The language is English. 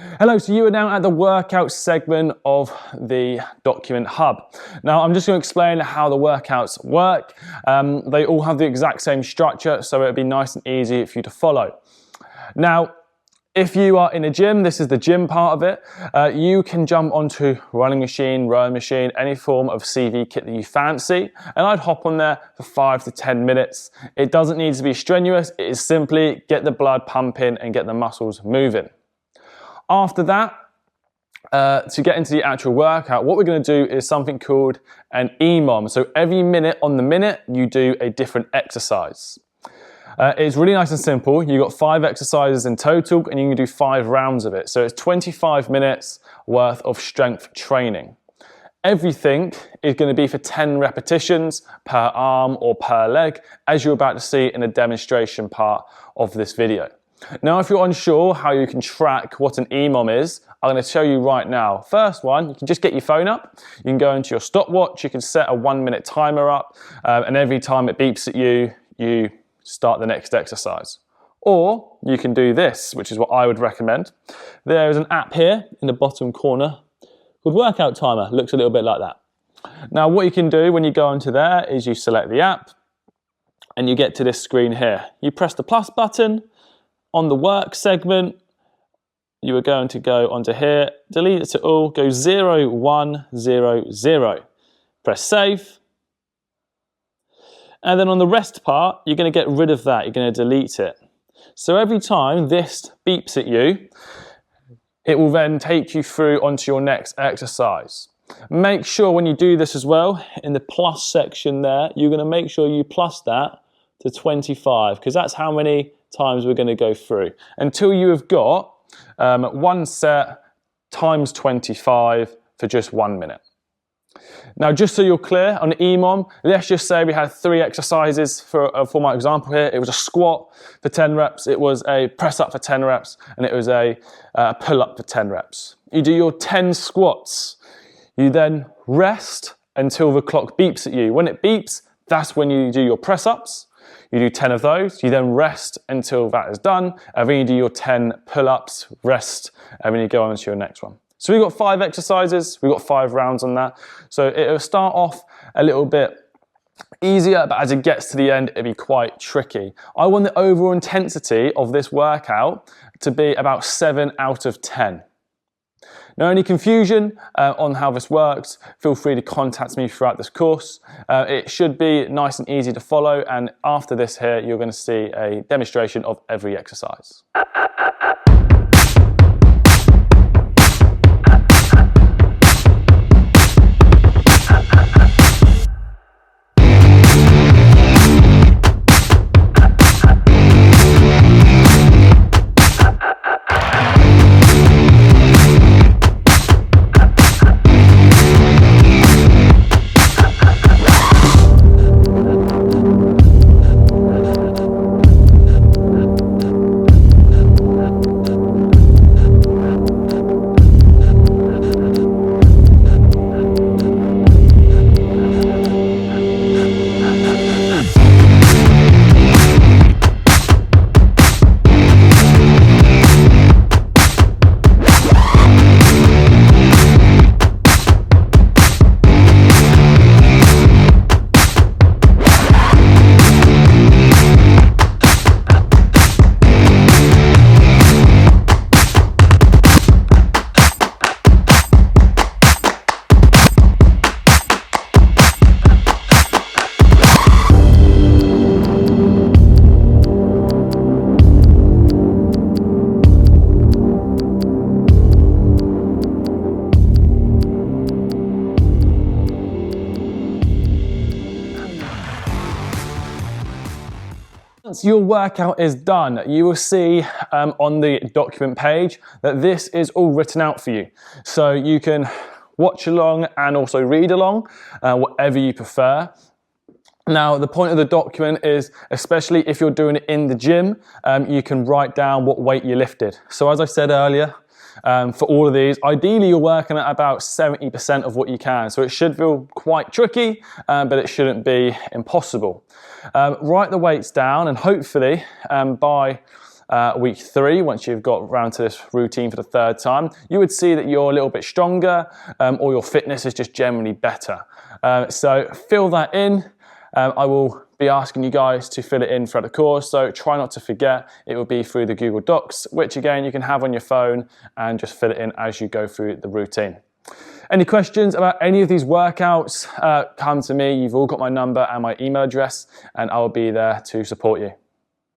Hello, so you are now at the workout segment of the document hub. Now I'm just going to explain how the workouts work. They all have the exact same structure, so it'll be nice and easy for you to follow. Now, if you are in a gym, this is the gym part of it, you can jump onto running machine, rowing machine, any form of CV kit that you fancy, and I'd hop on there for 5 to 10 minutes. It doesn't need to be strenuous, it is simply get the blood pumping and get the muscles moving. After that, to get into the actual workout, what we're going to do is something called an EMOM. So every minute on the minute, you do a different exercise. It's really nice and simple. You've got 5 exercises in total and you can do 5 rounds of it. So it's 25 minutes worth of strength training. Everything is going to be for 10 repetitions per arm or per leg, as you're about to see in a demonstration part of this video. Now, if you're unsure how you can track what an EMOM is, I'm going to show you right now. First one, you can just get your phone up. You can go into your stopwatch. You can set a 1-minute timer up, and every time it beeps at you, you start the next exercise. Or you can do this, which is what I would recommend. There is an app here in the bottom corner called Workout Timer. Looks a little bit like that. Now, what you can do when you go into there is you select the app, and you get to this screen here. You press the plus button. On the work segment, you are going to go onto here, delete it to all, go 0, 1, 0, 0. Press save. And then on the rest part, you're going to get rid of that. You're going to delete it. So every time this beeps at you, it will then take you through onto your next exercise. Make sure when you do this as well, in the plus section there, you're going to make sure you plus that to 25, because that's how many times we're going to go through until you have got 1 set times 25 for just 1 minute. Now, just so you're clear on the EMOM, let's just say we had 3 exercises for my example here. It was a squat for 10 reps, it was a press up for 10 reps, and it was a pull up for 10 reps. You do your 10 squats. You then rest until the clock beeps at you. When it beeps, that's when you do your press ups. You do 10 of those, you then rest until that is done, and then you do your 10 pull-ups, rest, and then you go on to your next one. So we've got 5 exercises, we've got 5 rounds on that. So it'll start off a little bit easier, but as it gets to the end, it'll be quite tricky. I want the overall intensity of this workout to be about 7 out of 10. Now, any confusion on how this works, feel free to contact me throughout this course. It should be nice and easy to follow, and after this here, you're going to see a demonstration of every exercise. Once your workout is done, you will see on the document page that this is all written out for you. So you can watch along and also read along, whatever you prefer. Now, the point of the document is, especially if you're doing it in the gym, you can write down what weight you lifted. So as I said earlier, for all of these, ideally you're working at about 70% of what you can. So it should feel quite tricky, but it shouldn't be impossible. Write the weights down, and hopefully by week 3, once you've got around to this routine for the 3rd time, you would see that you're a little bit stronger, or your fitness is just generally better. So fill that in. I will be asking you guys to fill it in throughout the course, so try not to forget. It will be through the Google Docs, which again you can have on your phone, and just fill it in as you go through the routine. Any questions about any of these workouts, come to me. You've all got my number and my email address, and I'll be there to support you.